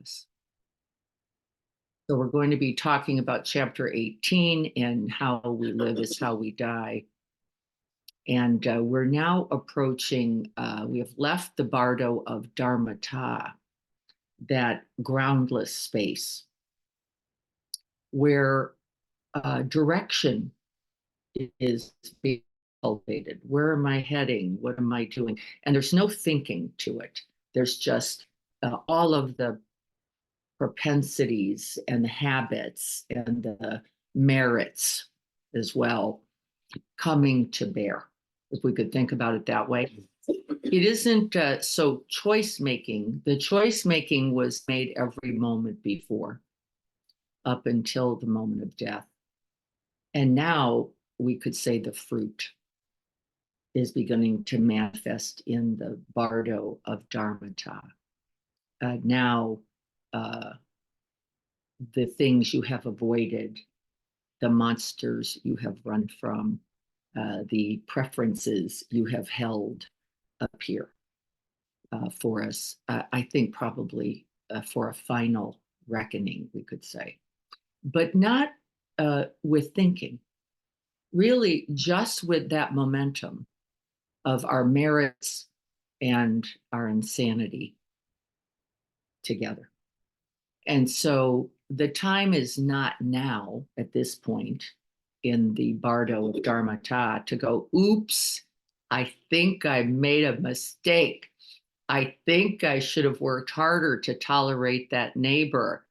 us. So we're going to be talking about chapter 18 and how we live is how we die. And we're now approaching, we have left the bardo of Dharmata, that groundless space where direction is being cultivated. Where am I heading? What am I doing? And there's no thinking to it. There's just all of the propensities and the habits and the merits as well coming to bear, if we could think about it that way. It isn't so choice making. The choice making was made every moment before, up until the moment of death. And now we could say the fruit is beginning to manifest in the bardo of Dharmata. Now, the things you have avoided, the monsters you have run from, the preferences you have held appear for us. I think probably for a final reckoning, we could say, but not with thinking, really just with that momentum of our merits and our insanity together. And so the time is not now at this point in the bardo of Dharmata to go, oops, I think I made a mistake. I think I should have worked harder to tolerate that neighbor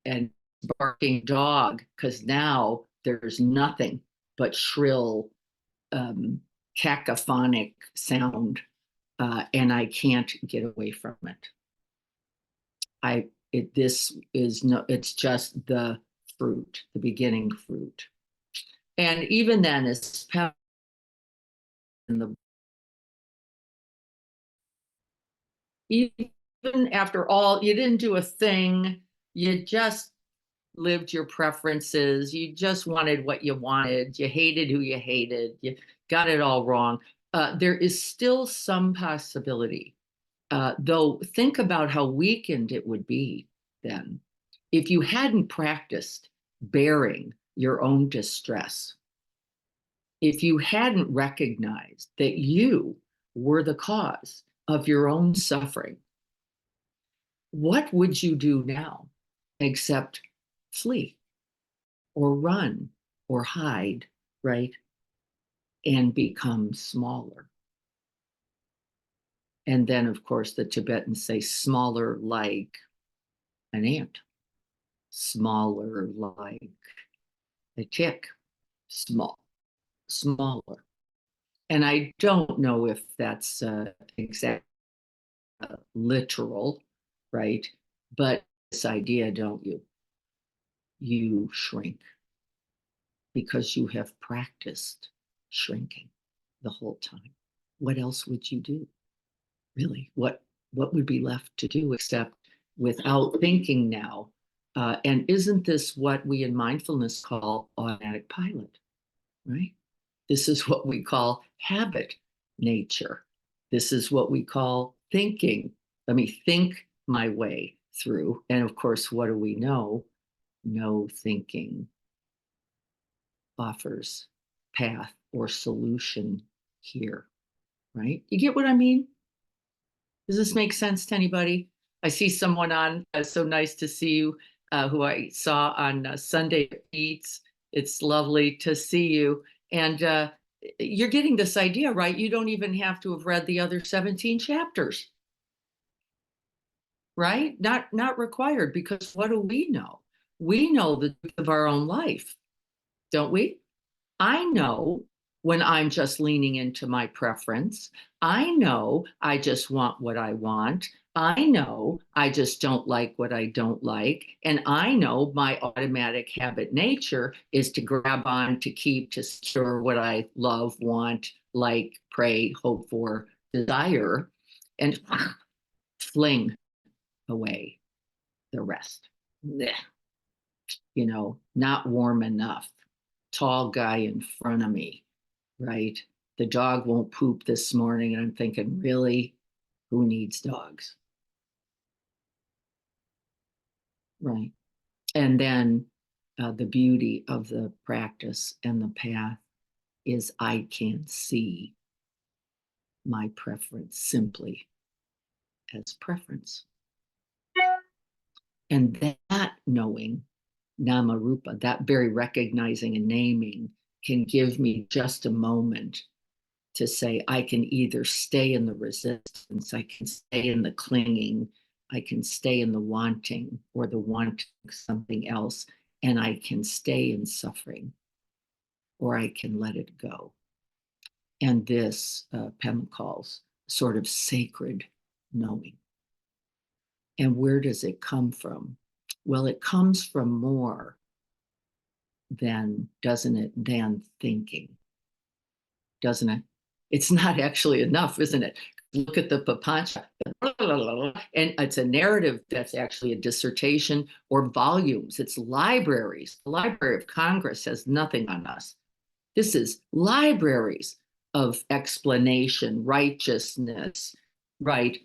and barking dog, because now there's nothing but shrill, cacophonic sound, and I can't get away from it. This is no, it's just the fruit, the beginning fruit. And even then, it's in the, even after all, you didn't do a thing, you just lived your preferences, you just wanted what you wanted, you hated who you hated, you got it all wrong. There is still some possibility, though think about how weakened it would be then if you hadn't practiced bearing your own distress, if you hadn't recognized that you were the cause of your own suffering. What would you do now except flee or run or hide, right? And become smaller. And then, of course, the Tibetans say smaller like an ant, smaller like a tick, smaller. And I don't know if that's exact literal, right? But this idea, don't you? You shrink because you have practiced shrinking the whole time. What else would you do? Really, what would be left to do except without thinking now? And isn't this what we in mindfulness call automatic pilot, right? This is what we call habit nature. This is what we call thinking. Let me think my way through. And of course, what do we know? No thinking offers path or solution here, right? You get what I mean? Does this make sense to anybody? I see someone on, so nice to see you, who I saw on Sunday at Pete's. It's lovely to see you. And you're getting this idea, right? You don't even have to have read the other 17 chapters, right? Not required, because what do we know? We know the truth of our own life, don't we? I know when I'm just leaning into my preference. I know I just want what I want. I know I just don't like what I don't like. And I know my automatic habit nature is to grab on, to keep, to secure what I love, want, like, pray, hope for, desire, and fling away the rest. You know, not warm enough. Tall guy in front of me, right? The dog won't poop this morning. And I'm thinking, really? Who needs dogs? Right. And then the beauty of the practice and the path is I can see my preference simply as preference. And that knowing, Namarupa, that very recognizing and naming can give me just a moment to say, I can either stay in the resistance, I can stay in the clinging, I can stay in the wanting or the wanting something else, and I can stay in suffering, or I can let it go. And this, Pema calls sort of sacred knowing. And where does it come from? Well, it comes from more than, doesn't it, than thinking, doesn't it? It's not actually enough, isn't it? Look at the Papancha, and it's a narrative that's actually a dissertation or volumes. It's libraries. The Library of Congress has nothing on us. This is libraries of explanation, righteousness, right?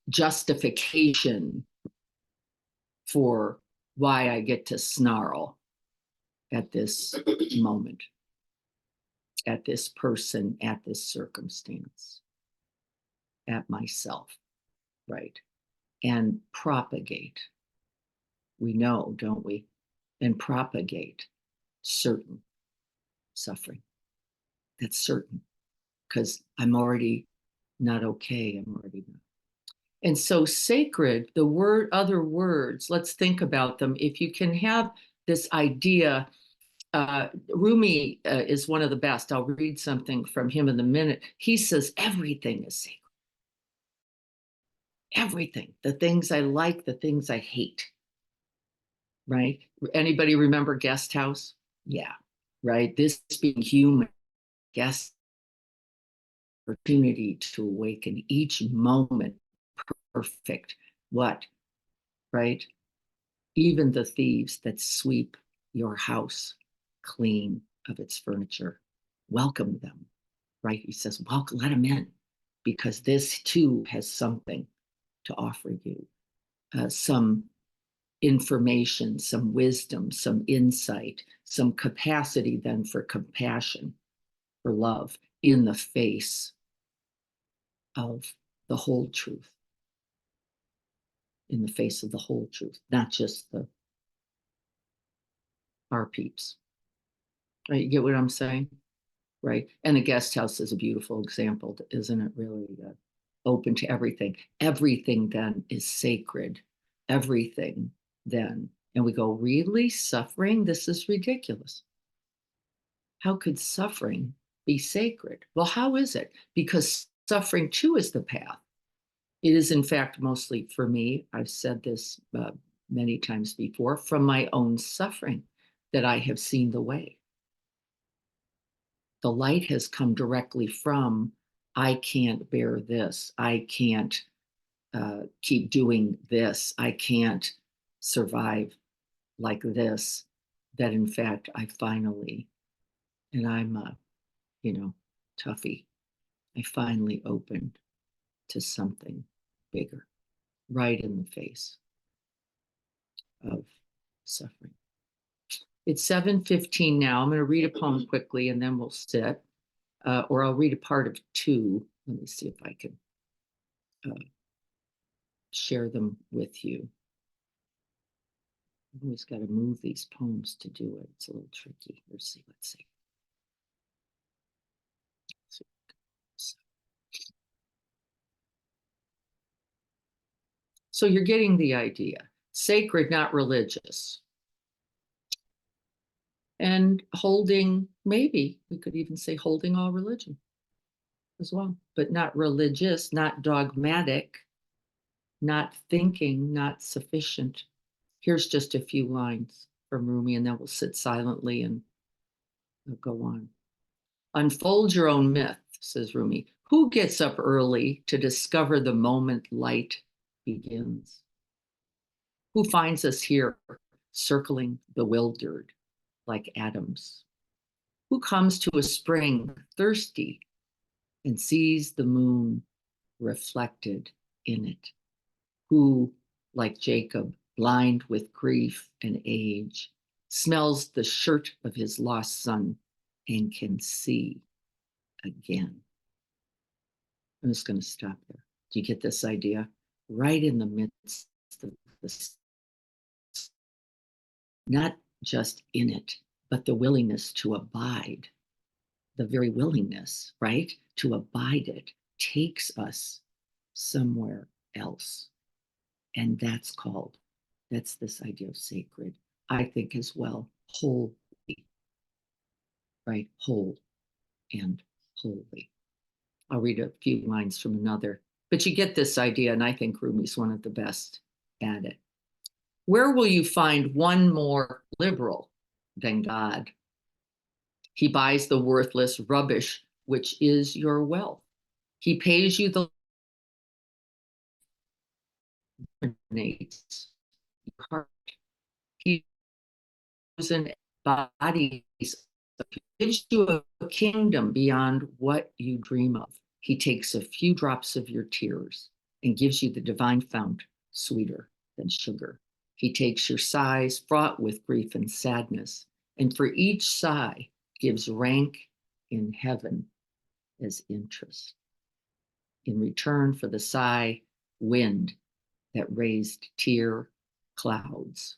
Justification for why I get to snarl at this moment, at this person, at this circumstance, at myself, right? And propagate. We know, don't we? And propagate certain suffering. That's certain, because I'm already not okay. I'm already not. And so sacred, the word, other words, let's think about them. If you can have this idea, Rumi is one of the best. I'll read something from him in a minute. He says, everything is sacred. Everything, the things I like, the things I hate, right? Anybody remember Guest House? Yeah, right. This being human, guest opportunity to awaken each moment perfect. What, right? Even the thieves that sweep your house clean of its furniture, welcome them, right? He says, welcome, let them in, because this too has something to offer you, some information, some wisdom, some insight, some capacity then for compassion, for love in the face of the whole truth, in the face of the whole truth, not just our peeps. Right? You get what I'm saying? Right? And the guest house is a beautiful example, isn't it? Really open to everything. Everything then is sacred. Everything then. And we go, really? Suffering? This is ridiculous. How could suffering be sacred? Well, how is it? Because suffering too is the path. It is, in fact, mostly for me, I've said this many times before, from my own suffering that I have seen the way. The light has come directly from, I can't bear this. I can't keep doing this. I can't survive like this. That in fact, I finally, and I'm a, toughie, I finally opened to something bigger, right in the face of suffering. It's 7:15 now. I'm going to read a poem quickly and then we'll sit, or I'll read a part of two. Let me see if I can share them with you. I've always got to move these poems to do it. It's a little tricky. Let's see. So you're getting the idea. Sacred, not religious. And holding, maybe we could even say holding all religion as well, but not religious, not dogmatic, not thinking, not sufficient. Here's just a few lines from Rumi, and then we'll sit silently and we'll go on. Unfold your own myth, says Rumi. Who gets up early to discover the moment light begins? Who finds us here, circling bewildered like atoms? Who comes to a spring thirsty and sees the moon reflected in it? Who, like Jacob, blind with grief and age, smells the shirt of his lost son and can see again. I'm just going to stop there. Do you get this idea? Right in the midst of this, not just in it, but the willingness to abide, the very willingness, right, to abide it takes us somewhere else. And that's this idea of sacred, I think as well, holy, right? Whole and holy. I'll read a few lines from another, but you get this idea, and I think Rumi's one of the best at it. Where will you find one more liberal than God? He buys the worthless rubbish, which is your wealth. He pays you the needs, your heart. He gives bodies, gives you a kingdom beyond what you dream of. He takes a few drops of your tears and gives you the divine fount, sweeter than sugar. He takes your sighs fraught with grief and sadness, and for each sigh gives rank in heaven as interest. In return for the sigh, wind that raised tear clouds,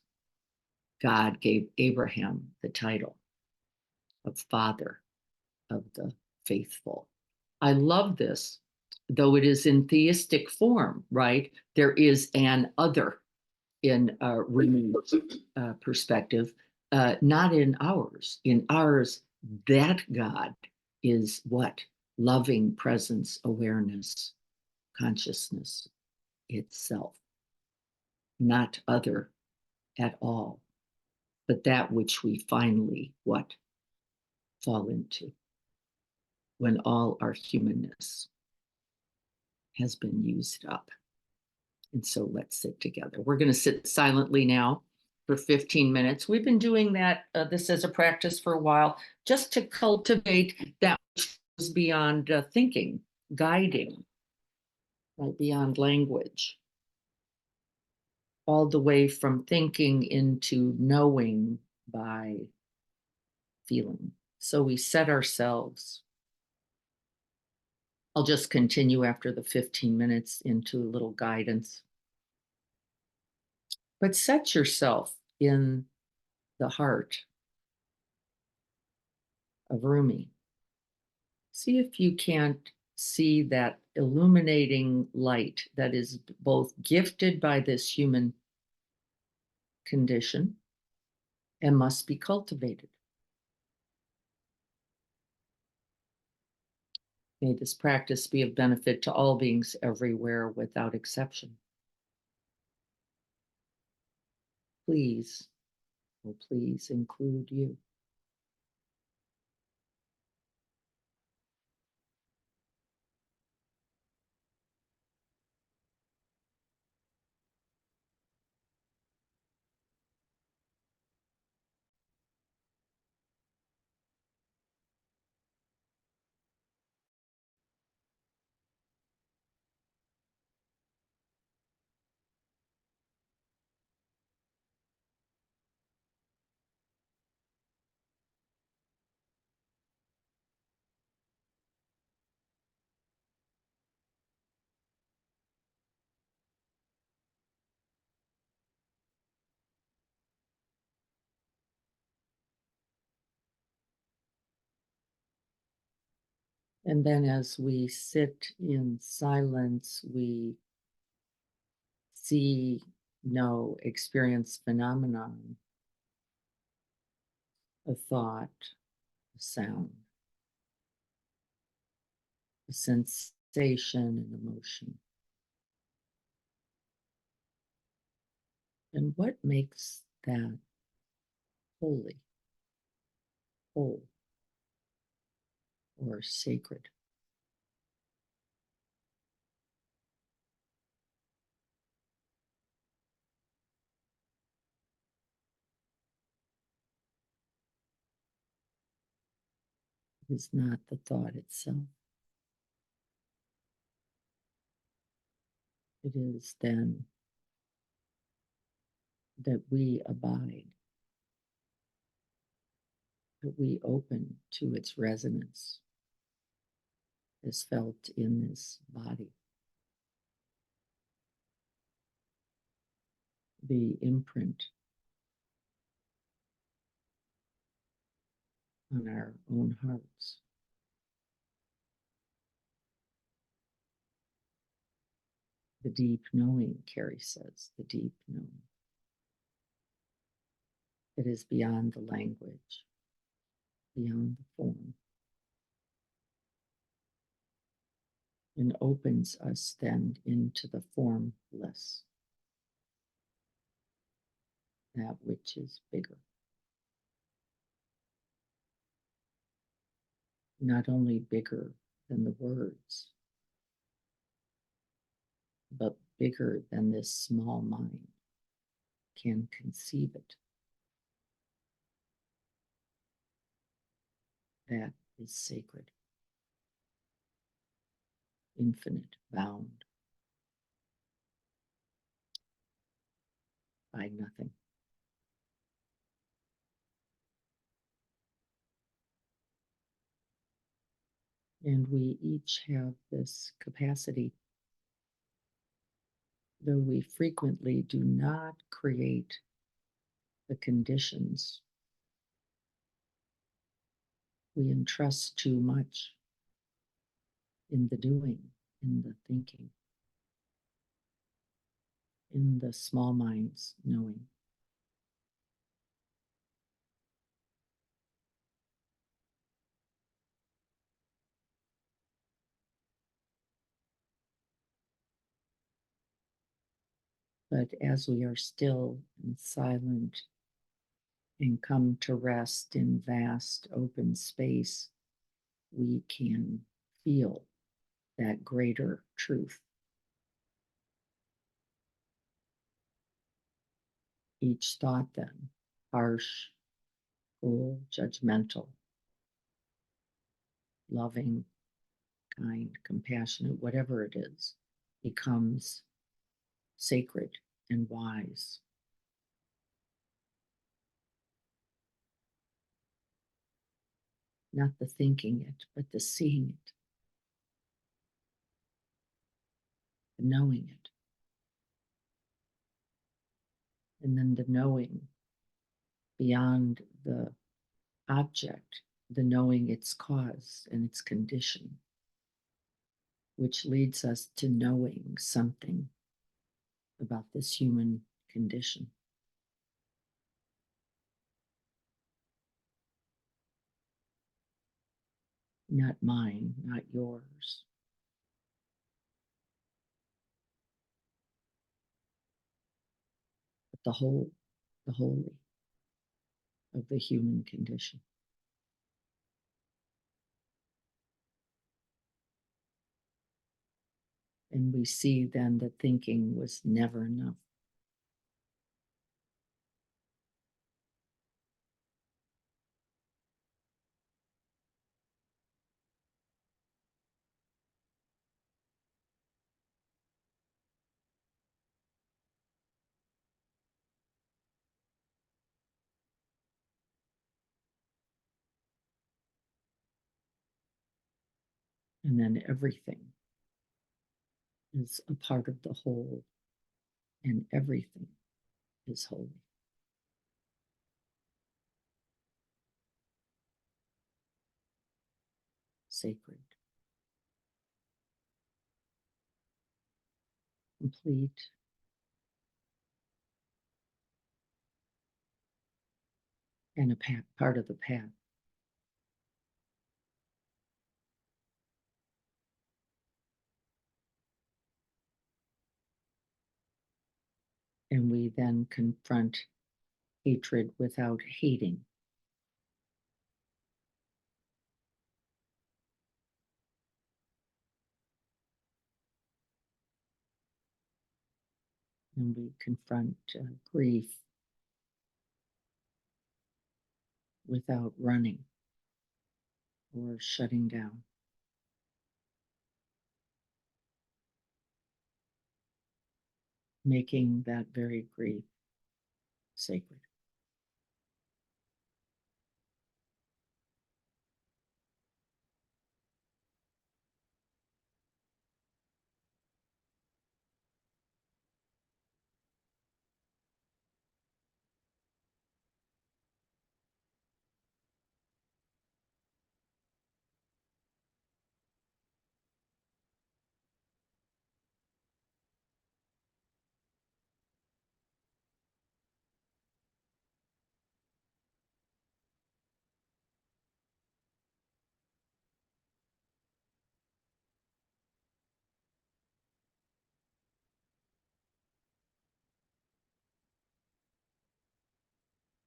God gave Abraham the title of father of the faithful. I love this, though it is in theistic form, right? There is an other in Rumi's perspective, not in ours. In ours, that God is what? Loving presence, awareness, consciousness itself, not other at all, but that which we finally what? Fall into when all our humanness has been used up. And so let's sit together. We're going to sit silently now for 15 minutes. We've been doing that, this as a practice for a while, just to cultivate that which goes beyond thinking, guiding, right, beyond language, all the way from thinking into knowing by feeling. So we set ourselves. I'll just continue after the 15 minutes into a little guidance. But set yourself in the heart of Rumi. See if you can't see that illuminating light that is both gifted by this human condition and must be cultivated. May this practice be of benefit to all beings everywhere without exception. Please, oh please include you. And then as we sit in silence, we see, know, experience phenomenon, a thought, a sound, a sensation, and emotion. And what makes that holy, whole, or sacred? It is not the thought itself. It is then that we abide, that we open to its resonance as felt in this body. The imprint on our own hearts. The deep knowing, Carrie says, the deep knowing. It is beyond the language, beyond the form, and opens us then into the formless, that which is bigger. Not only bigger than the words, but bigger than this small mind can conceive it. That is sacred, infinite, bound by nothing. And we each have this capacity, though we frequently do not create the conditions. We entrust too much in the doing, in the thinking, in the small mind's knowing. But as we are still and silent and come to rest in vast open space, we can feel that greater truth. Each thought then, harsh, cruel, judgmental, loving, kind, compassionate, whatever it is, becomes sacred and wise. Not the thinking it, but the seeing it, the knowing it. And then the knowing beyond the object, the knowing its cause and its condition, which leads us to knowing something about this human condition. Not mine, not yours. But the whole, the holy of the human condition. And we see then that thinking was never enough. And then everything is a part of the whole, and everything is holy. Sacred, complete, and a part of the path. And we then confront hatred without hating. And we confront grief without running or shutting down. Making that very grief sacred.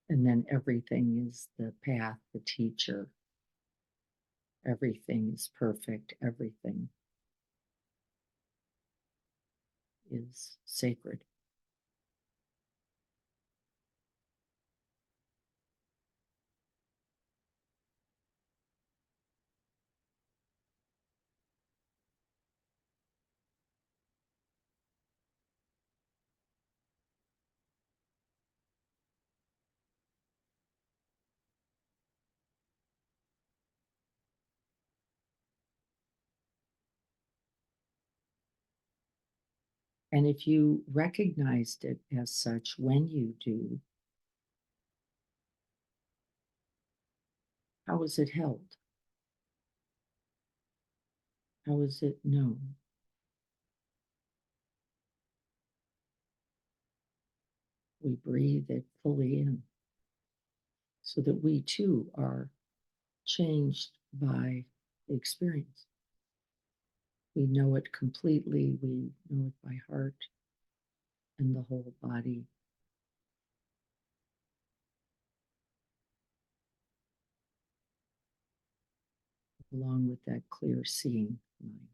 And then everything is the path, the teacher. Everything is perfect. Everything is sacred. And if you recognized it as such when you do, how is it held? How is it known? We breathe it fully in so that we too are changed by the experience. We know it completely, we know it by heart and the whole body. Along with that clear seeing mind.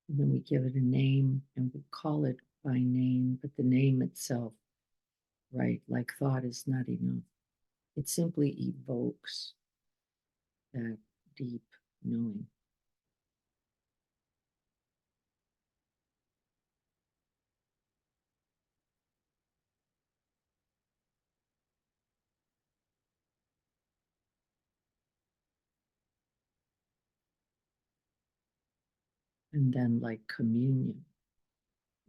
And then we give it a name and we call it by name, but the name itself, right, like thought is not enough. It simply evokes that deep knowing. And then, like communion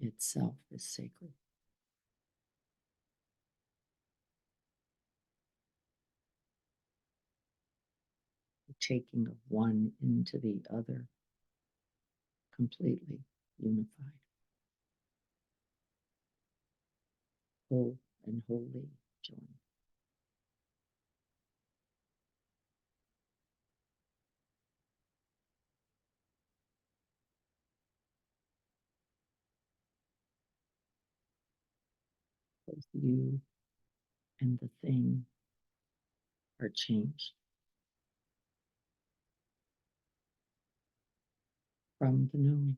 itself is sacred. The taking of one into the other, completely unified, whole and wholly joined. Both you and the thing are changed from the knowing.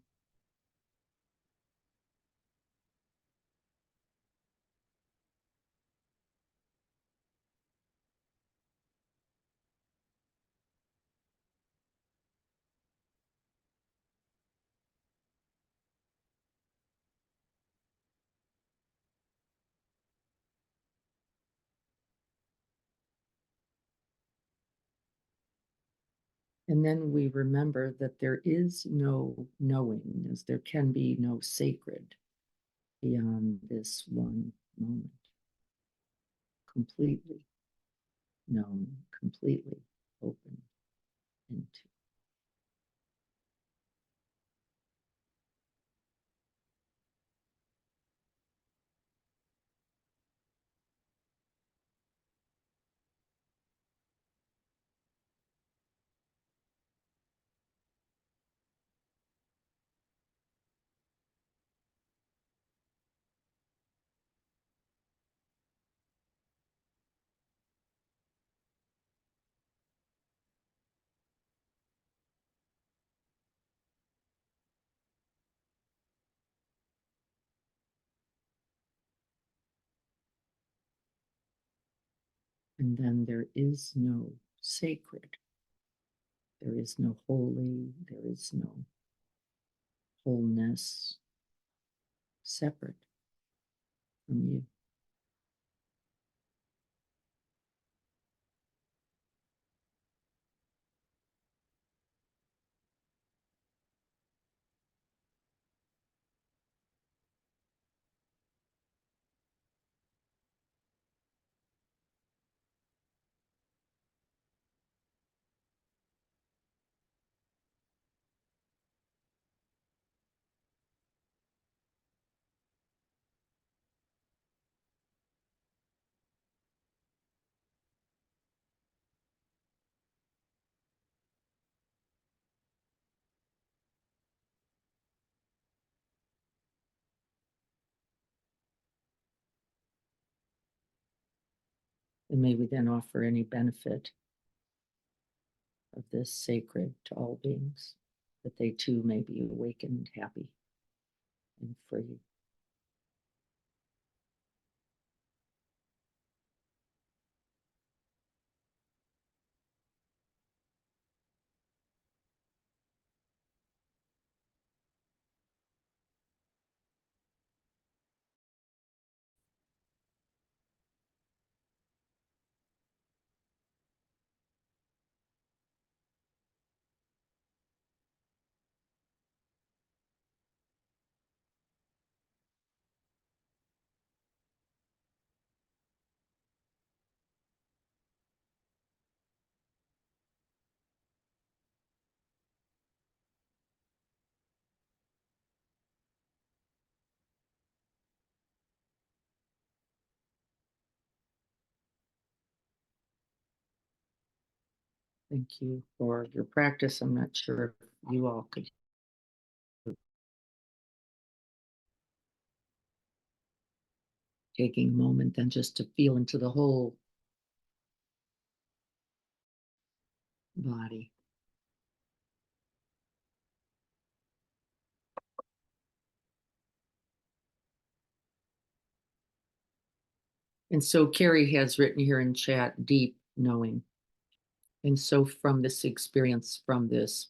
And then we remember that there is no knowing, as there can be no sacred beyond this one moment. Completely known, completely open into. And then there is no sacred. There is no holy. There is no wholeness separate from you. And may we then offer any benefit of this sacred to all beings, that they too may be awakened, happy, and free. Thank you for your practice. I'm not sure if you all could taking a moment then just to feel into the whole body. And so Carrie has written here in chat, deep knowing. And so from this experience, from this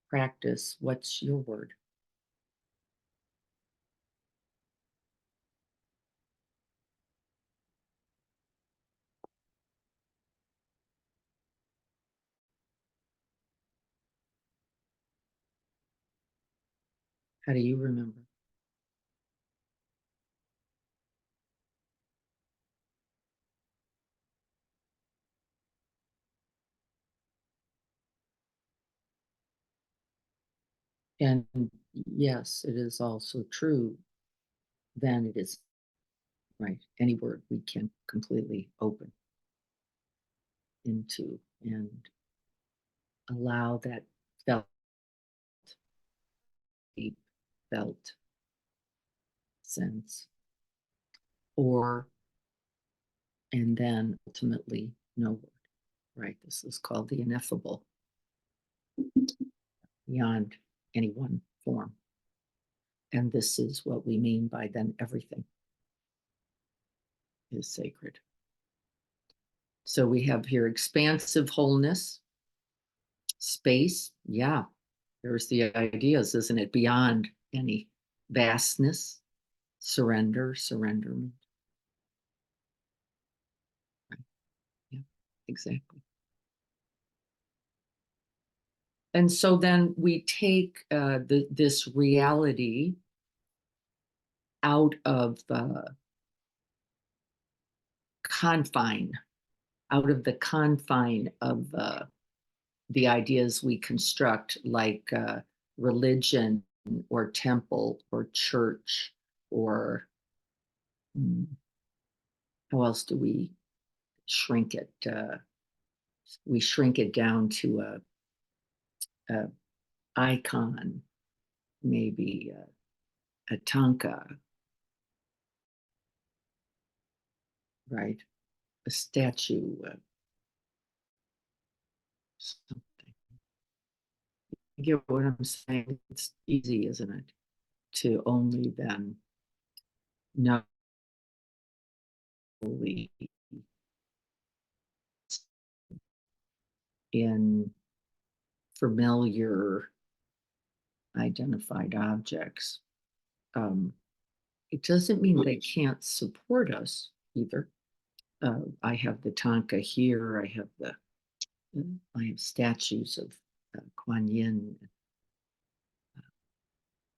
practice, what's your word? How do you remember? And yes, it is also true, then it is right. Any word we can completely open into and allow that felt, deep felt sense, or and then ultimately no word, right? This is called the ineffable, beyond any one form. And this is what we mean by then everything is sacred. So we have here expansive wholeness, space. Yeah, there's the ideas, isn't it? Beyond any vastness, surrenderment. Right. Yeah, exactly. And so then we take this reality out of the confine, out of the confine of the ideas we construct, like religion or temple or church, or how else do we shrink it? We shrink it down to a icon, maybe a tanka, right? A statue, something. You get what I'm saying? It's easy, isn't it? To only then know in familiar identified objects. It doesn't mean they can't support us either. I have the Tanka here. I have statues of Kuan Yin,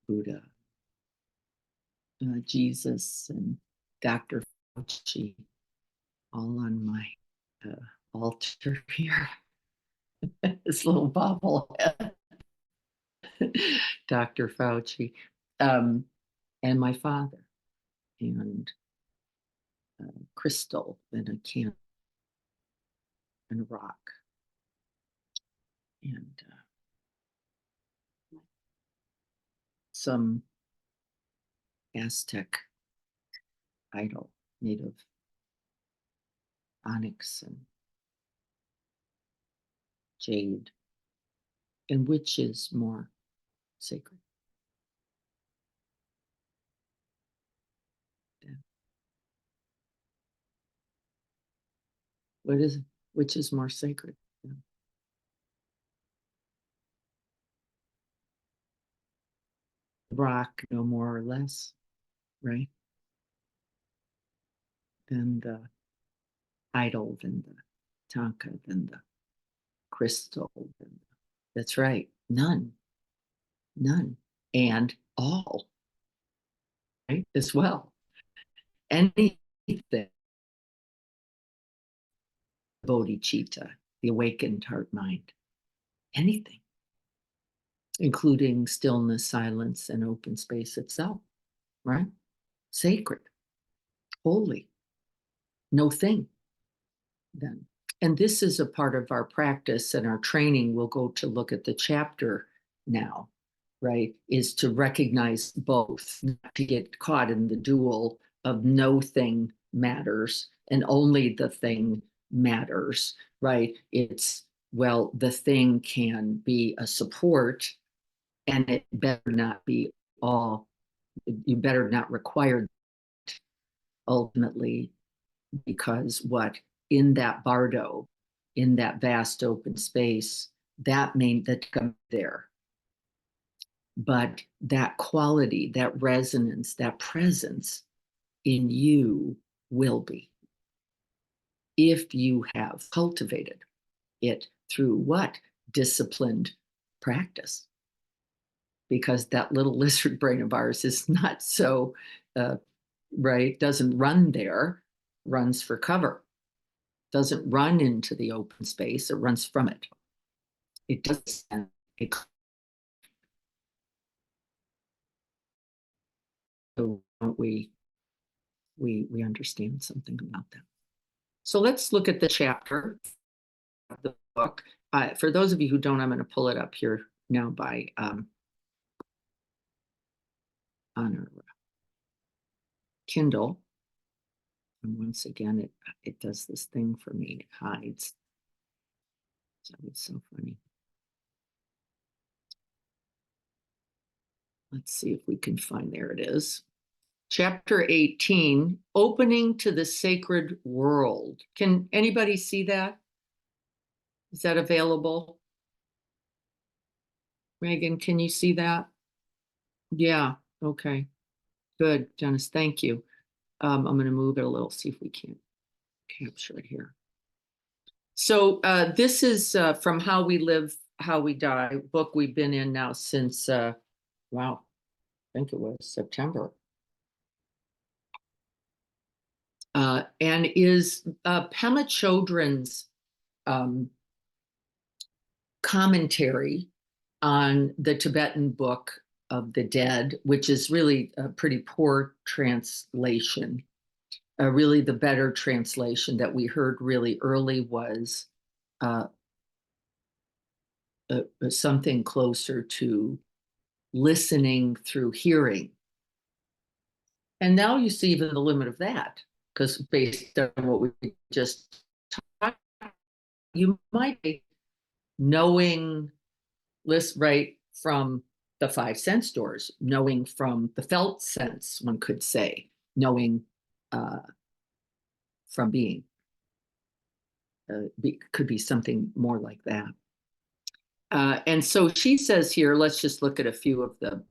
Buddha, Jesus, and Dr. Fauci, all on my altar here. This little bobblehead, Dr. Fauci, and my father, and crystal and a can and a rock, and some Aztec idol made of onyx and jade. And which is more sacred? Yeah. Which is more sacred? Yeah. Rock, no more or less, right? Than the idol, than the Tanka, than the crystal. That's right. None. And all, right? As well. Anything, bodhicitta, the awakened heart mind, anything, including stillness, silence, and open space itself, right? Sacred, holy, no thing then. And this is a part of our practice and our training. We'll go to look at the chapter now, right? Is to recognize both, not to get caught in the dual of no thing matters and only the thing matters, right? It's, well, the thing can be a support and it better not be all, you better not require ultimately, because what in that bardo, in that vast open space, that come there. But that quality, that resonance, that presence in you will be, if you have cultivated it through what? Disciplined practice. Because that little lizard brain of ours is not so, right, doesn't run there, runs for cover. Doesn't run into the open space, it runs from it. It doesn't. So we understand something about that. So let's look at the chapter of the book. For those of you who don't, I'm going to pull it up here now by on our Kindle. And once again, it does this thing for me. It hides. So it's so funny. Let's see if we can find, there it is. Chapter 18, Opening to the Sacred World. Can anybody see that? Is that available? Megan, can you see that? Yeah, okay. Good, Dennis, thank you. I'm going to move it a little, see if we can capture it here. So this is from How We Live, How We Die, book we've been in now since, wow, I think it was September. And is Pema Chodron's commentary on the Tibetan Book of the Dead, which is really a pretty poor translation. Really the better translation that we heard really early was something closer to listening through hearing. And now you see even the limit of that, because based on what we just talked about, you might be knowing, right from the five sense doors, knowing from the felt sense, one could say, knowing from being. could be something more like that. And so she says here, let's just look at a few of the,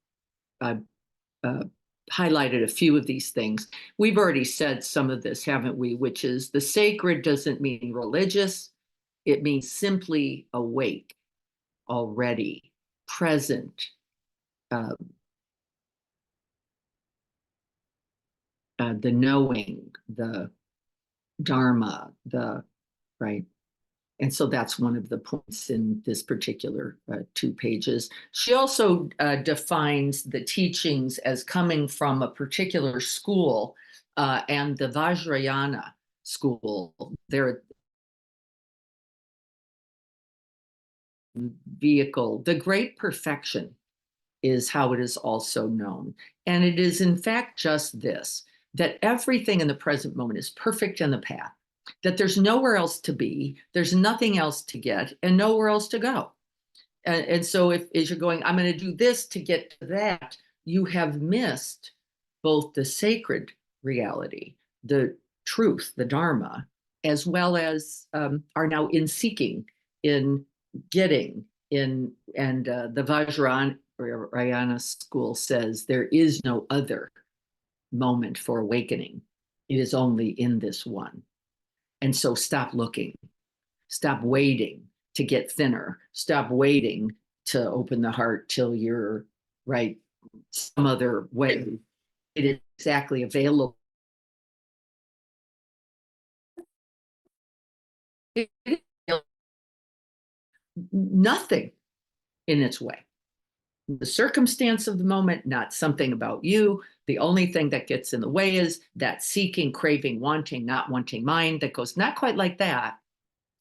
highlighted a few of these things. We've already said some of this, haven't we? Which is the sacred doesn't mean religious. It means simply awake, already, present, the knowing, the Dharma, right? And so that's one of the points in this particular 2 pages. She also defines the teachings as coming from a particular school, and the Vajrayana school. Their vehicle, the great perfection, is how it is also known. And it is in fact just this, that everything in the present moment is perfect in the path, that there's nowhere else to be, there's nothing else to get, and nowhere else to go. And so if as you're going, I'm going to do this to get to that, you have missed both the sacred reality, the truth, the Dharma, as well as are now in seeking, in getting, in, and the Vajrayana school says there is no other moment for awakening. It is only in this one. And so stop looking, stop waiting to get thinner, stop waiting to open the heart till you're right some other way. It is exactly available. Nothing in its way. The circumstance of the moment, not something about you. The only thing that gets in the way is that seeking, craving, wanting, not wanting mind that goes not quite like that,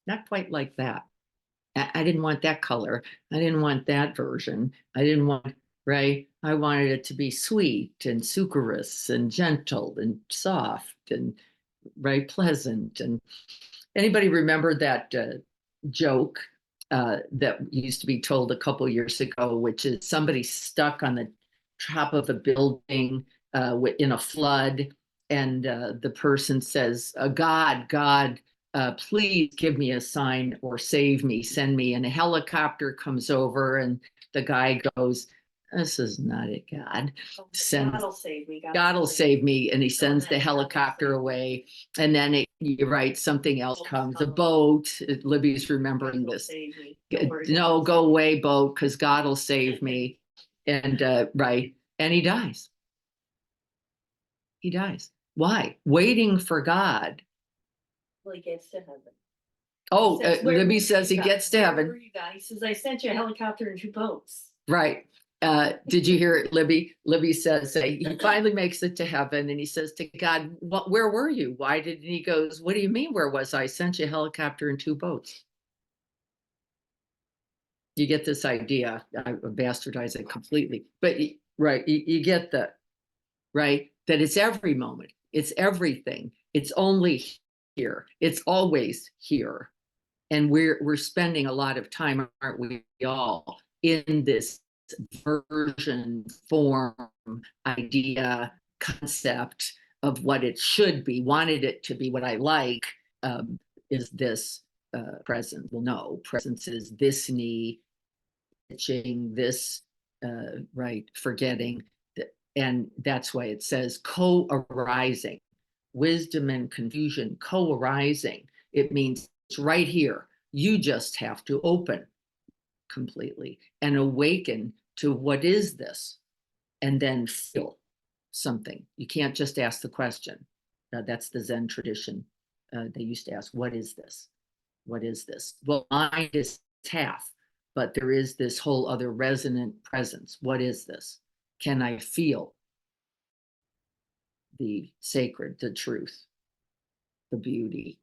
not quite like that. I didn't want that color. I didn't want that version. I didn't want, right? I wanted it to be sweet and sucrose and gentle and soft and right, pleasant. And anybody remember that joke that used to be told a couple years ago, which is somebody stuck on the top of a building in a flood, and the person says, God, please give me a sign or save me, send me. And a helicopter comes over, and the guy goes, this is not it, God. God will save me. God will save me. And he sends the helicopter away. And then you're right, something else comes, a boat. Libby's remembering this. No, go away, boat, because God will save me. And right. And he dies. He dies. Why? Waiting for God. Well, he gets to heaven. Oh, Libby says he gets to heaven. He says, I sent you a helicopter and 2 boats. Right. Did you hear it, Libby? Libby says he finally makes it to heaven, and he says to God, where were you? Why didn't he goes, what do you mean, where was I? Sent you a helicopter and 2 boats. You get this idea. I bastardize it completely. But right, you get that, right? That it's every moment. It's everything. It's only here. It's always here. And we're spending a lot of time, aren't we all, in this version, form, idea, concept of what it should be, wanted it to be. What I like is this present. Well, no, presence is this knee, itching, this, right, forgetting. And that's why it says co-arising, wisdom and confusion, co-arising. It means it's right here. You just have to open completely and awaken to what is this, and then feel something. You can't just ask the question. That's the Zen tradition. They used to ask, what is this? What is this? Well, mind is half, but there is this whole other resonant presence. What is this? Can I feel the sacred, the truth, the beauty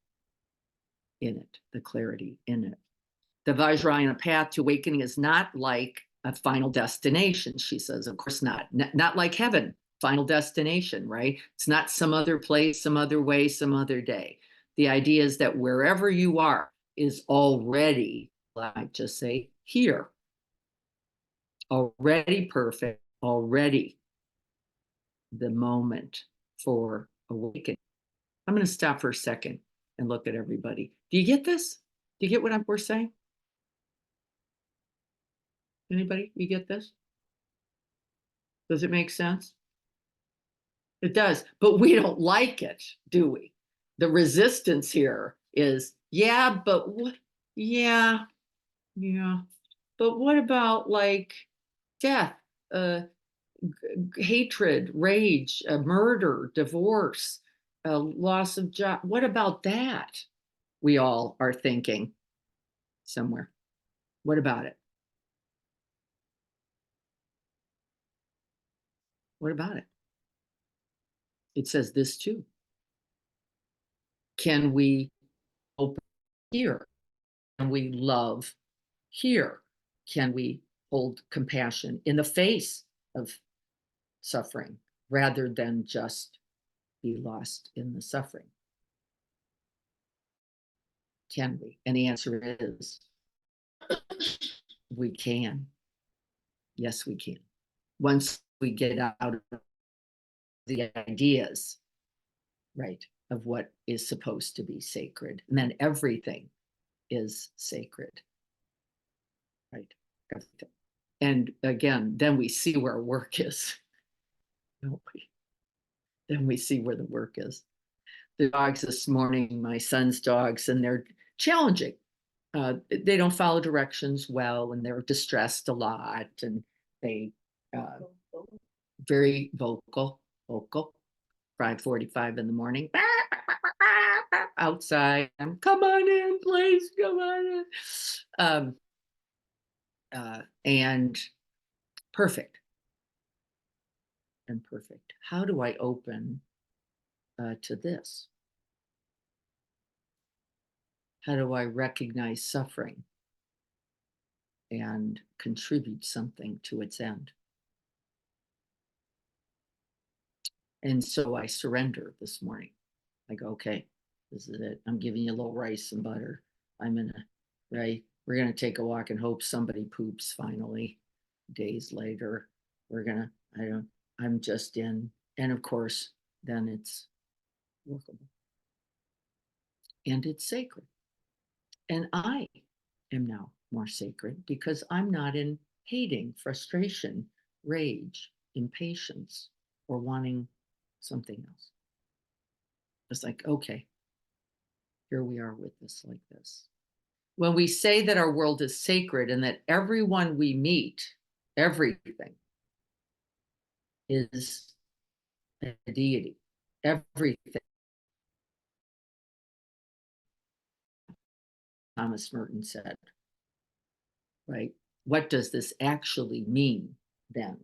in it, the clarity in it? The Vajrayana path to awakening is not like a final destination, she says. Of course not. Not like heaven, final destination, right? It's not some other place, some other way, some other day. The idea is that wherever you are is already, I just say, here. Already perfect, already the moment for awakening. I'm going to stop for a second. and look at everybody. Do you get this? Do you get what we're saying? Anybody? You get this? Does it make sense? It does, but we don't like it, do we? The resistance here is, yeah, but what? Yeah, yeah. But what about like death, hatred, rage, murder, divorce, loss of job? What about that? We all are thinking somewhere. What about it? What about it? It says this too. Can we open here? Can we love here? Can we hold compassion in the face of suffering rather than just be lost in the suffering? Can we? And the answer is we can. Yes, we can. Once we get out of the ideas, right, of what is supposed to be sacred, and then everything is sacred, right? Everything. And again, then we see where our work is. Don't we? Then we see where the work is. The dogs this morning, my son's dogs, and they're challenging. They don't follow directions well, and they're distressed a lot, and they very vocal, 5:45 in the morning, outside. Come on in, please, come on in. And perfect. And perfect. How do I open to this? How do I recognize suffering and contribute something to its end? And so I surrender this morning. I go, okay, this is it. I'm giving you a little rice and butter. I'm gonna, right? We're gonna take a walk and hope somebody poops finally. Days later, I'm just in. And of course, then it's workable. And it's sacred. And I am now more sacred because I'm not in hating, frustration, rage, impatience, or wanting something else. It's like, okay, here we are with this like this. When we say that our world is sacred and that everyone we meet, everything is a deity, everything, Thomas Merton said, right? What does this actually mean then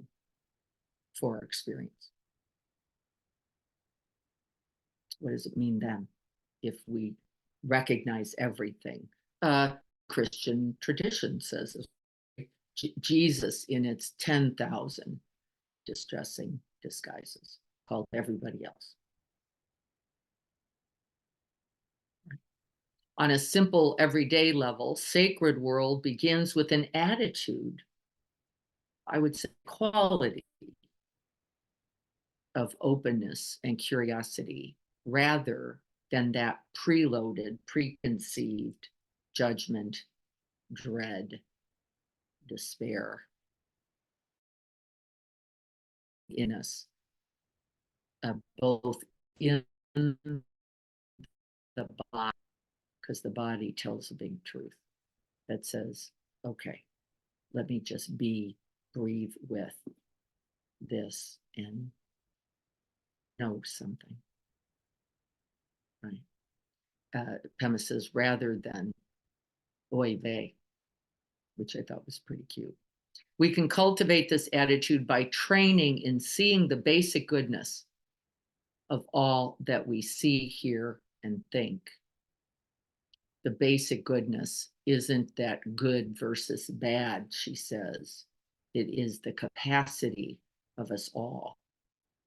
for our experience? What does it mean then if we recognize everything? Christian tradition says Jesus in its 10,000 distressing disguises called everybody else. On a simple everyday level, sacred world begins with an attitude, I would say quality, of openness and curiosity rather than that preloaded, preconceived judgment, dread, despair in us, both in the body, because the body tells a big truth that says, okay, let me just be, breathe with this and know something, right? Pema says, rather than oy vey, which I thought was pretty cute. We can cultivate this attitude by training in seeing the basic goodness of all that we see, hear, and think. The basic goodness isn't that good versus bad, she says. It is the capacity of us all,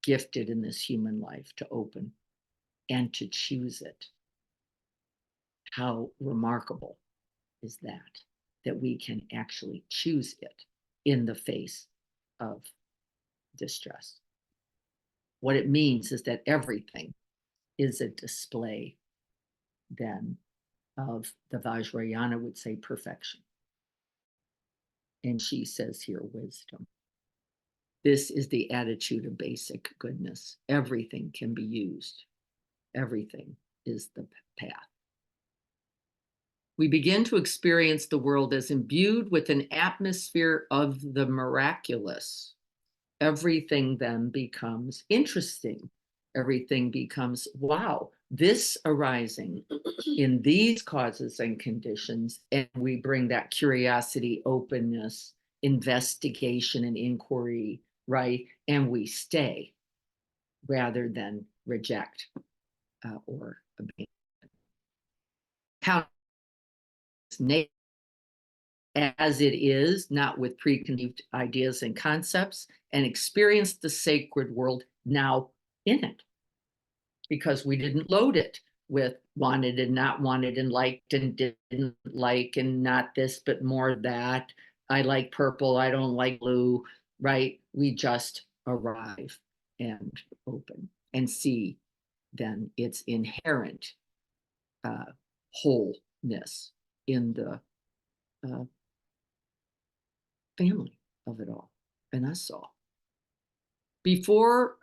gifted in this human life, to open and to choose it. How remarkable is that, that we can actually choose it in the face of distress. What it means is that everything is a display then of the Vajrayana would say perfection. And she says here wisdom. This is the attitude of basic goodness. Everything can be used. Everything is the path. We begin to experience the world as imbued with an atmosphere of the miraculous. Everything then becomes interesting. Everything becomes, wow, this arising in these causes and conditions. And we bring that curiosity, openness, investigation, and inquiry, right? And we stay rather than reject or abandon. How as it is, not with preconceived ideas and concepts, and experience the sacred world now in it. Because we didn't load it with wanted and not wanted and liked and didn't like and not this, but more that. I like purple, I don't like blue, right? We just arrive and open and see then its inherent wholeness in the family of it all and us all. Before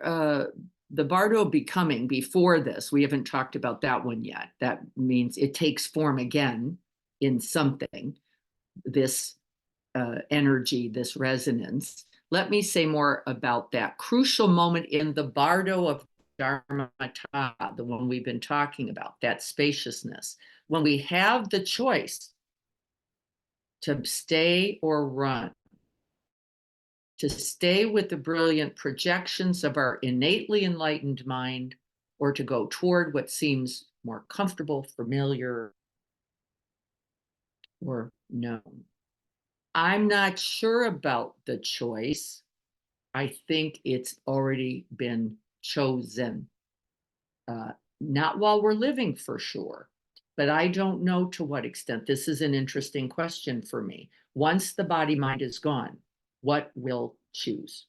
the Bardo becoming, before this, we haven't talked about that one yet. That means it takes form again in something, this energy, this resonance. Let me say more about that crucial moment in the Bardo of Dharmata, the one we've been talking about, that spaciousness. When we have the choice to stay or run, to stay with the brilliant projections of our innately enlightened mind, or to go toward what seems more comfortable, familiar, or known. I'm not sure about the choice. I think it's already been chosen. Not while we're living for sure, but I don't know to what extent. This is an interesting question for me. Once the body mind is gone, what will choose?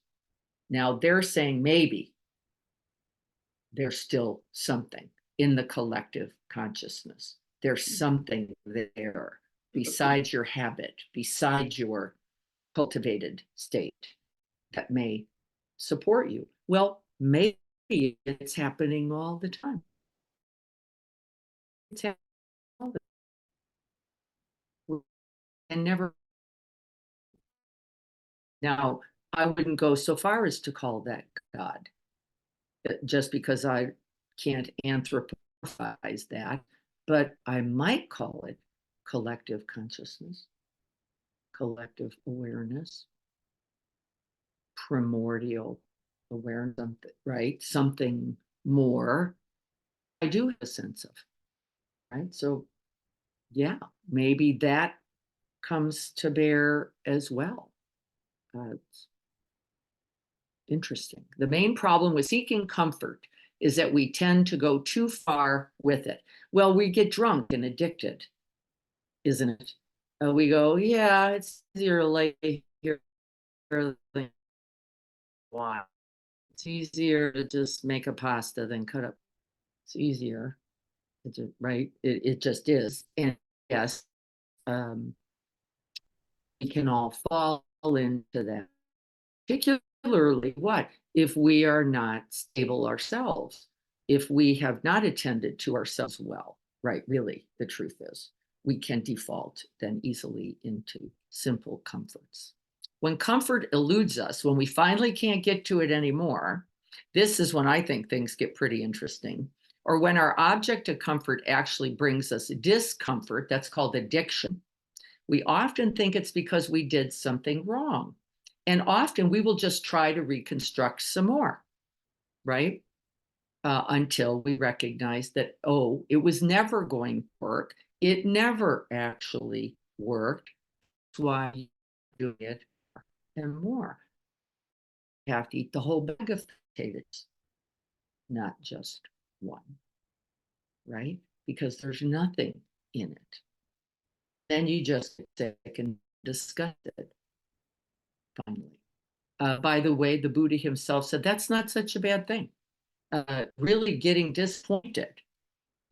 Now they're saying maybe there's still something in the collective consciousness. There's something there besides your habit, besides your cultivated state that may support you. Well, maybe it's happening all the time. It's happening all the time. And never. Now, I wouldn't go so far as to call that God, just because I can't anthropomorphize that, but I might call it collective consciousness, collective awareness, primordial awareness, right? Something more. I do have a sense of, right? So, yeah, maybe that comes to bear as well. It's interesting. The main problem with seeking comfort is that we tend to go too far with it. Well, we get drunk and addicted, isn't it? We go, yeah, it's easier to lay here than wow. It's easier to just make a pasta than cut up. It's easier, right? It just is. And yes, we can all fall into that. Particularly what? If we are not stable ourselves, if we have not attended to ourselves well, right? Really, the truth is, we can default then easily into simple comforts. When comfort eludes us, when we finally can't get to it anymore, this is when I think things get pretty interesting. Or when our object of comfort actually brings us discomfort, that's called addiction. We often think it's because we did something wrong. And often we will just try to reconstruct some more, right? Until we recognize that, oh, it was never going to work. It never actually worked. That's why you do it and more. You have to eat the whole bag of potatoes, not just one, right? Because there's nothing in it. Then you just get sick and disgusted, finally. By the way, the Buddha himself said that's not such a bad thing. Really getting disappointed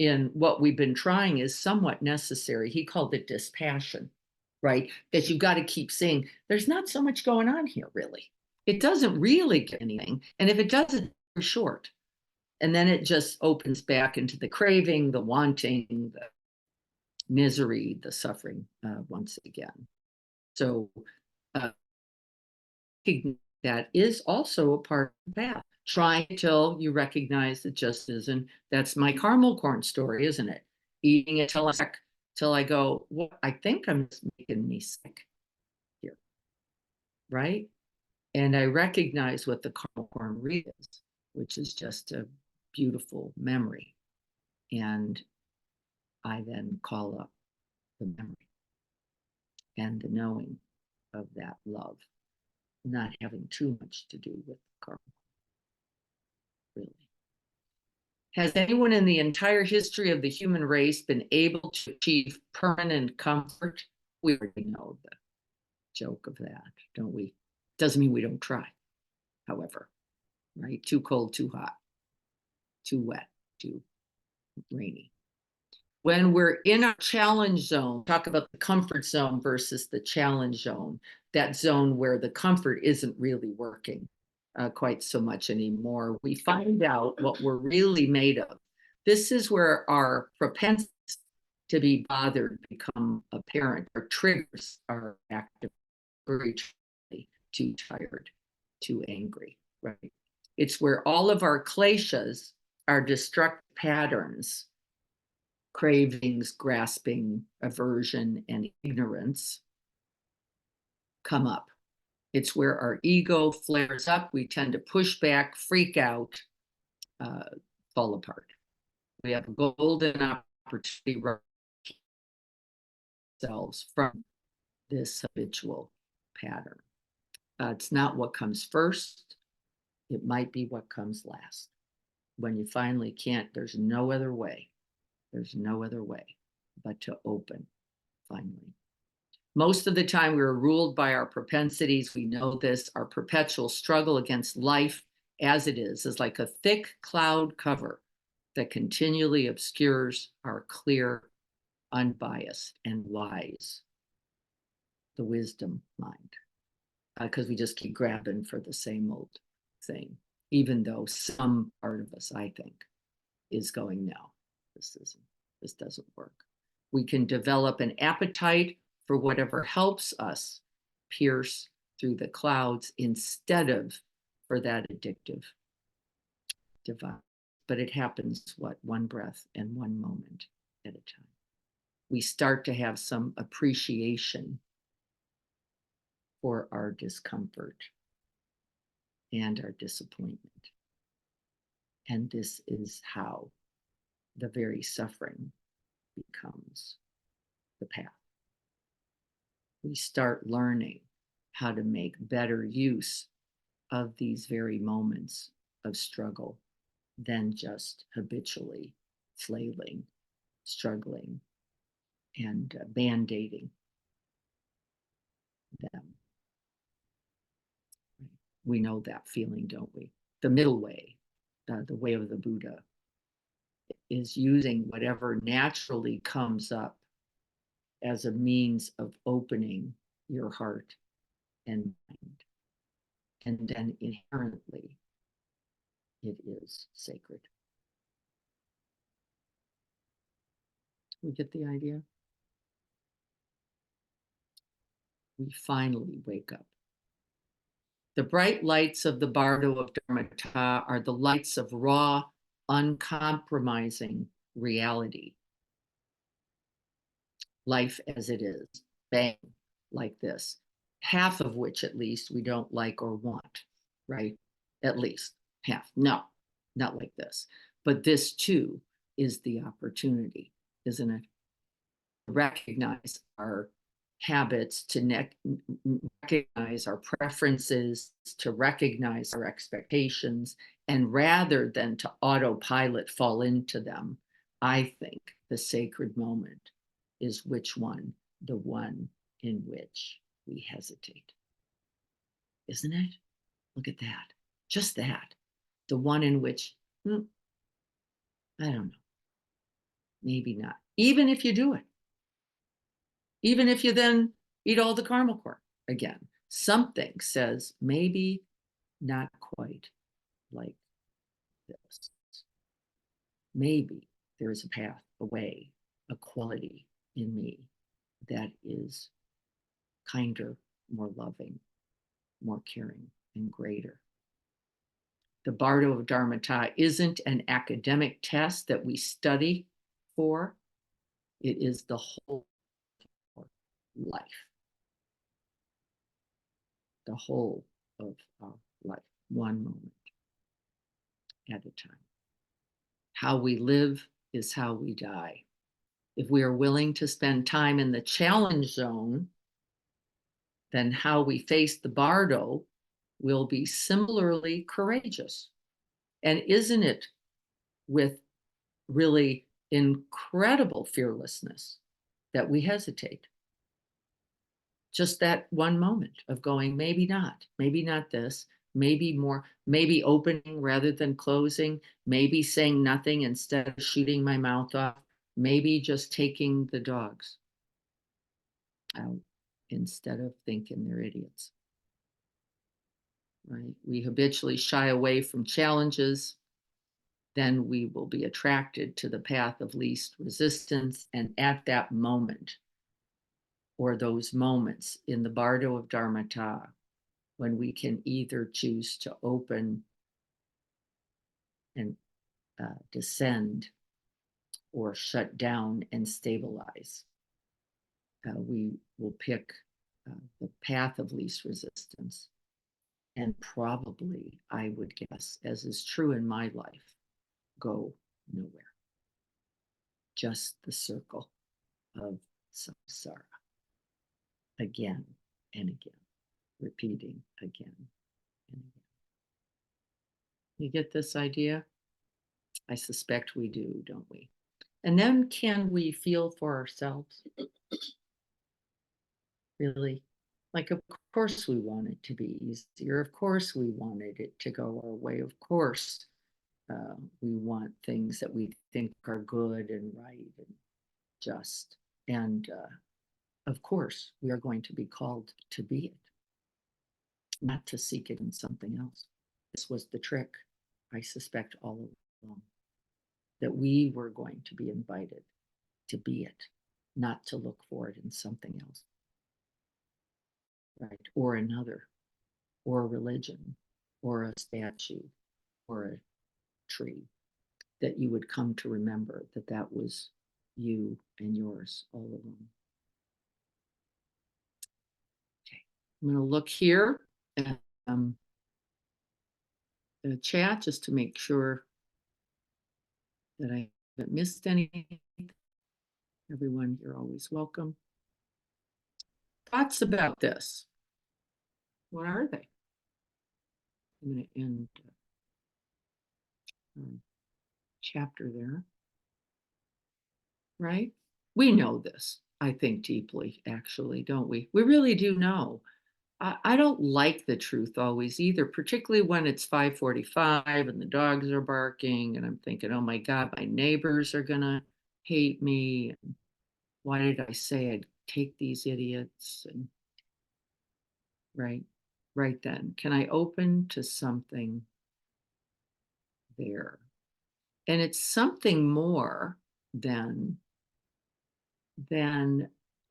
in what we've been trying is somewhat necessary. He called it dispassion, right? That you've got to keep saying, there's not so much going on here, really. It doesn't really get anything. And if it doesn't, it's short. And then it just opens back into the craving, the wanting, the misery, the suffering once again. So uh, that is also a part of that. Try until you recognize it just isn't. That's my caramel corn story, isn't it? Eating it till I go, well, I think I'm just making me sick here, right? And I recognize what the caramel corn really is, which is just a beautiful memory. And I then call up the memory and the knowing of that love, not having too much to do with karma, really. Has anyone in the entire history of the human race been able to achieve permanent comfort? We already know the joke of that, don't we? Doesn't mean we don't try, however, right? Too cold, too hot, too wet, too rainy. When we're in our challenge zone, talk about the comfort zone versus the challenge zone, that zone where the comfort isn't really working quite so much anymore. We find out what we're really made of. This is where our propensities to be bothered become apparent. Our triggers are active, very too tired, too angry, right? It's where all of our kleshas, our destructive patterns, cravings, grasping, aversion, and ignorance come up. It's where our ego flares up. We tend to push back, freak out, fall apart. We have a golden opportunity to ourselves from this habitual pattern. It's not what comes first. It might be what comes last. When you finally can't, there's no other way. There's no other way but to open, finally. Most of the time, we are ruled by our propensities. We know this. Our perpetual struggle against life as it is like a thick cloud cover that continually obscures our clear, unbiased, and wise, the wisdom mind, because we just keep grabbing for the same old thing, even though some part of us, I think, is going, no, this doesn't work. We can develop an appetite for whatever helps us pierce through the clouds instead of for that addictive device. But it happens, one breath and one moment at a time. We start to have some appreciation for our discomfort and our disappointment. And this is how the very suffering becomes the path. We start learning how to make better use of these very moments of struggle than just habitually flailing, struggling, and band-aiding them. We know that feeling, don't we? The middle way, the way of the Buddha, is using whatever naturally comes up as a means of opening your heart and mind. And then inherently, it is sacred. We get the idea? We finally wake up. The bright lights of the Bardo of Dharmata are the lights of raw, uncompromising reality. Life as it is, bang, like this. Half of which, at least, we don't like or want, right? At least half. No, not like this. But this too is the opportunity, isn't it? Recognize our habits, to recognize our preferences, to recognize our expectations, and rather than to autopilot fall into them, I think the sacred moment is which one? The one in which we hesitate. Isn't it? Look at that. Just that. The one in which, I don't know. maybe not. Even if you do it. Even if you then eat all the caramel corn again, something says maybe not quite like this. Maybe there is a path, a way, a quality in me that is kinder, more loving, more caring, and greater. The Bardo of Dharmata isn't an academic test that we study for. It is the whole life. The whole of our life, one moment at a time. How we live is how we die. If we are willing to spend time in the challenge zone, then how we face the Bardo will be similarly courageous. And isn't it with really incredible fearlessness that we hesitate? Just that one moment of going, maybe not this, maybe more, maybe opening rather than closing, maybe saying nothing instead of shooting my mouth off, maybe just taking the dogs out instead of thinking they're idiots. Right? We habitually shy away from challenges, then we will be attracted to the path of least resistance. And at that moment, or those moments in the Bardo of Dharmata, when we can either choose to open and descend or shut down and stabilize, we will pick the path of least resistance. And probably, I would guess, as is true in my life, go nowhere. Just the circle of samsara. Again and again, repeating again and again. You get this idea? I suspect we do, don't we? And then can we feel for ourselves? Really? Like, of course we want it to be easier. Of course we wanted it to go our way. Of course we want things that we think are good and right and just. And of course we are going to be called to be it, not to seek it in something else. This was the trick, I suspect, all along, that we were going to be invited to be it, not to look for it in something else, right? Or another, or a religion, or a statue, or a tree, that you would come to remember that that was you and yours all along. Okay, I'm going to look here at the chat just to make sure that I haven't missed anything. Everyone, you're always welcome. Thoughts about this? What are they? I'm going to end chapter there. Right? We know this, I think, deeply, actually, don't we? We really do know. I don't like the truth always either, particularly when it's 5:45 and the dogs are barking and I'm thinking, oh my God, my neighbors are gonna hate me. Why did I say I'd take these idiots? And right then, can I open to something there? And it's something more than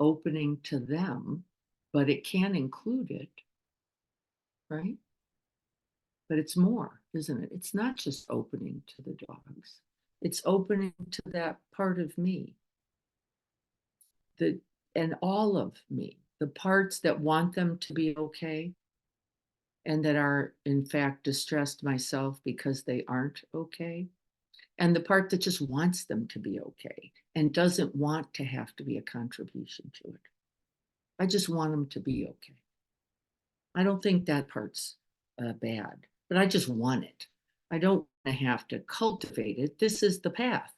opening to them, but it can include it, right? But it's more, isn't it? It's not just opening to the dogs. It's opening to that part of me, and all of me, the parts that want them to be okay and that are in fact distressed myself because they aren't okay, and the part that just wants them to be okay and doesn't want to have to be a contribution to it. I just want them to be okay. I don't think that part's bad, but I just want it. I don't want to have to cultivate it. This is the path.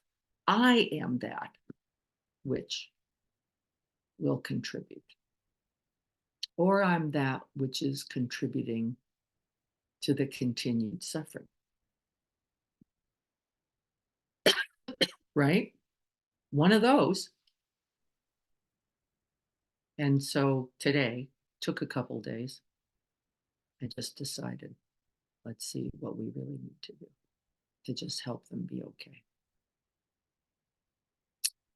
I am that which will contribute, or I'm that which is contributing to the continued suffering. Right? one of those. And so today took a couple days. I just decided, let's see what we really need to do to just help them be okay.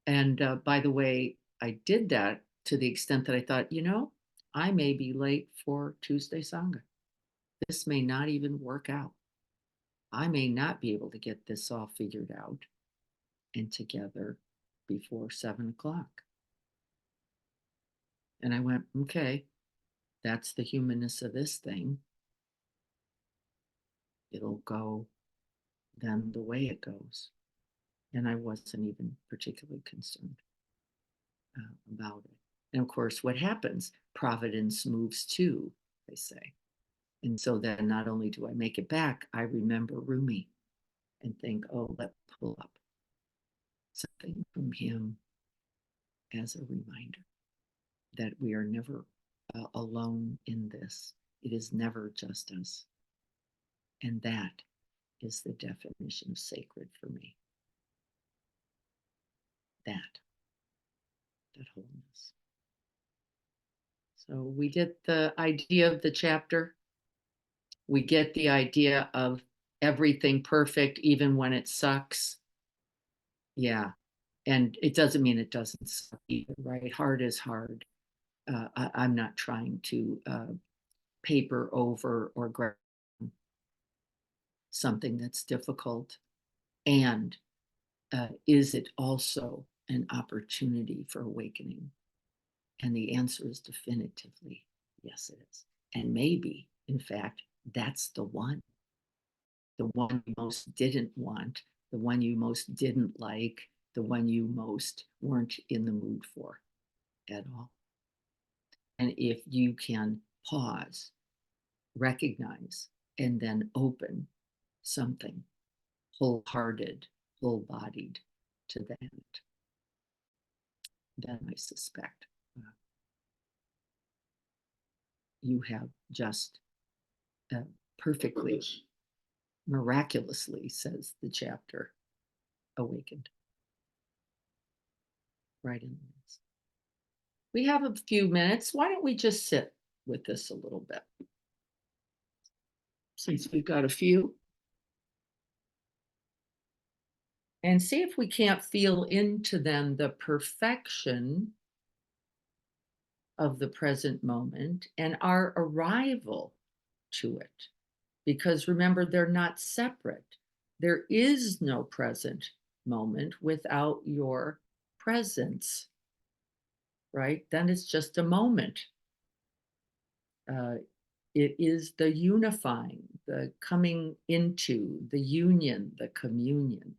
And by the way, I did that to the extent that I thought, I may be late for Tuesday Sangha. This may not even work out. I may not be able to get this all figured out and together before 7 o'clock. And I went, okay, that's the humanness of this thing. It'll go then the way it goes. And I wasn't even particularly concerned about it. And of course, what happens? Providence moves too, they say. And so then not only do I make it back, I remember Rumi and think, oh, let's pull up something from him as a reminder that we are never alone in this. It is never just us. And that is the definition of sacred for me. That wholeness. So we get the idea of the chapter. We get the idea of everything perfect, even when it sucks. Yeah. And it doesn't mean it doesn't suck either, right? Hard is hard. I'm not trying to paper over or grab something that's difficult. And is it also an opportunity for awakening? And the answer is definitively yes, it is. And maybe, in fact, that's the one you most didn't want, the one you most didn't like, the one you most weren't in the mood for at all. And if you can pause, recognize, and then open something wholehearted, whole bodied to that, then I suspect you have just perfectly, miraculously, says the chapter, awakened right in the midst. We have a few minutes. Why don't we just sit with this a little bit? Since we've got a few. And see if we can't feel into then the perfection of the present moment and our arrival to it. Because remember, they're not separate. There is no present moment without your presence, right? Then it's just a moment. It is the unifying, the coming into, the union, the communion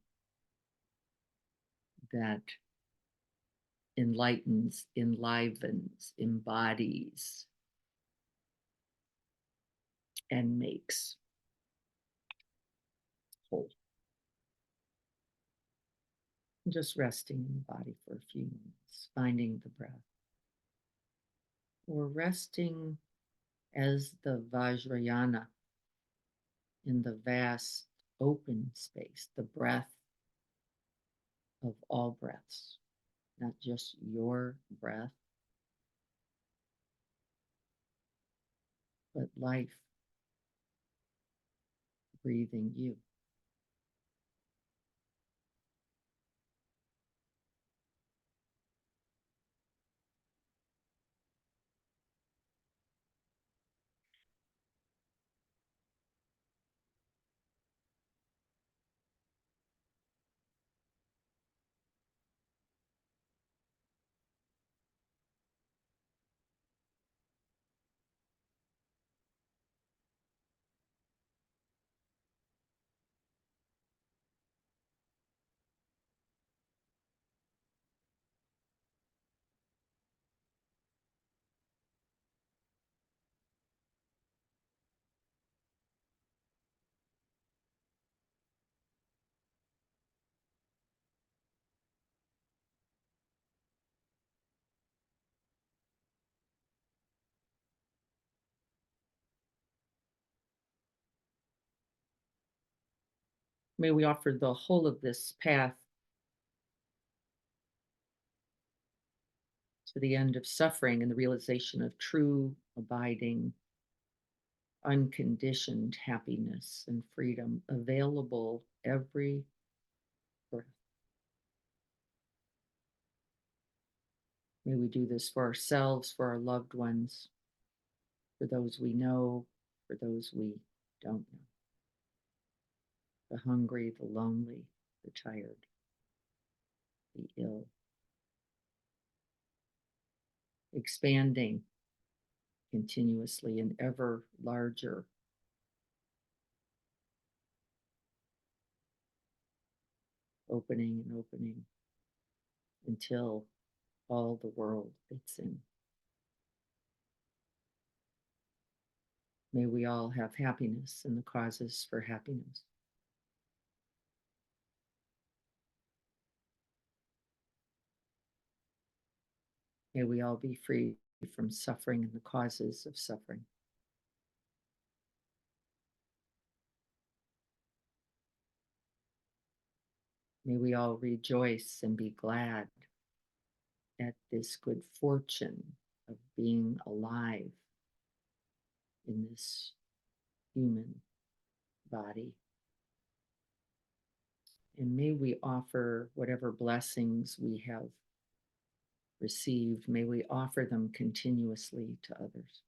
that enlightens, enlivens, embodies, and makes whole. Just resting in the body for a few minutes, finding the breath. Or resting as the Vajrayana in the vast open space, the breath of all breaths, not just your breath, but life breathing you. May we offer the whole of this path to the end of suffering and the realization of true, abiding, unconditioned happiness and freedom available every breath. May we do this for ourselves, for our loved ones, for those we know, for those we don't know. The hungry, the lonely, the tired, the ill. Expanding continuously and ever larger. Opening and opening until all the world fits in. May we all have happiness and the causes for happiness. May we all be free from suffering and the causes of suffering. May we all rejoice and be glad at this good fortune of being alive in this human body. And may we offer whatever blessings we have received, may we offer them continuously to others.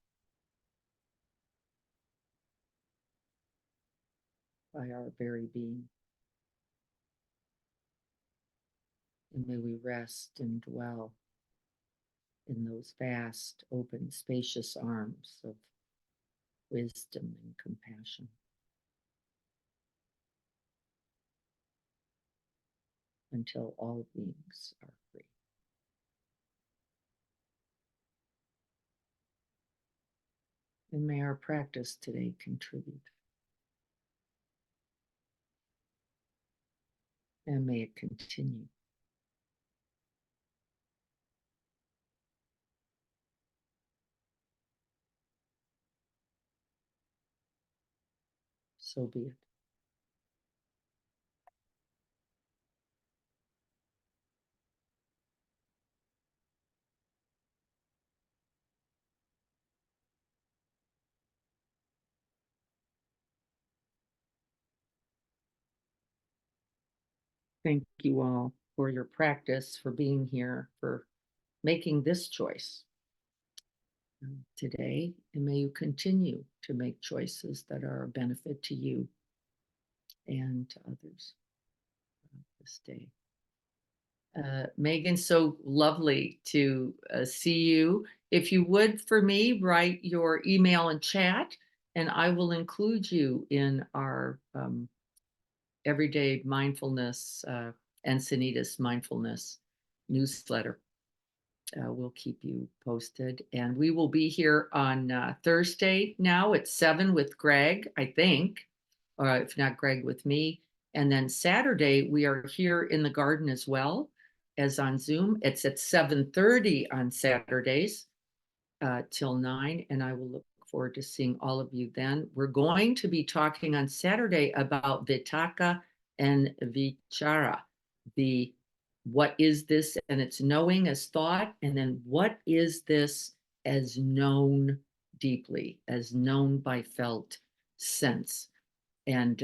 By our very being. And may we rest and dwell in those vast, open, spacious arms of wisdom and compassion. Until all beings are free. And may our practice today contribute. And may it continue. So be it. Thank you all for your practice, for being here, for making this choice today. And may you continue to make choices that are a benefit to you and to others this day. Megan, so lovely to see you. If you would, for me, write your email and chat, and I will include you in our everyday mindfulness and Sanitas mindfulness newsletter. We'll keep you posted, and we will be here on Thursday now at 7 with Greg, I think, or if not Greg, with me. And then Saturday, we are here in the garden as well as on Zoom. It's at 7:30 on Saturdays till 9, and I will look forward to seeing all of you then. We're going to be talking on Saturday about Vitakka and Vichara, the what is this and it's knowing as thought, and then what is this as known deeply, as known by felt sense. And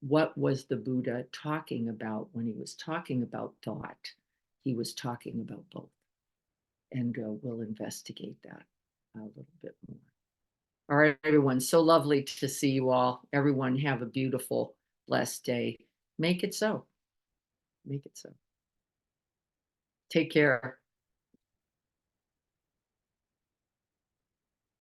what was the Buddha talking about when he was talking about thought? He was talking about both. And we'll investigate that a little bit more. All right, everyone. So lovely to see you all. Everyone have a beautiful, blessed day. Make it so. Make it so. Take care.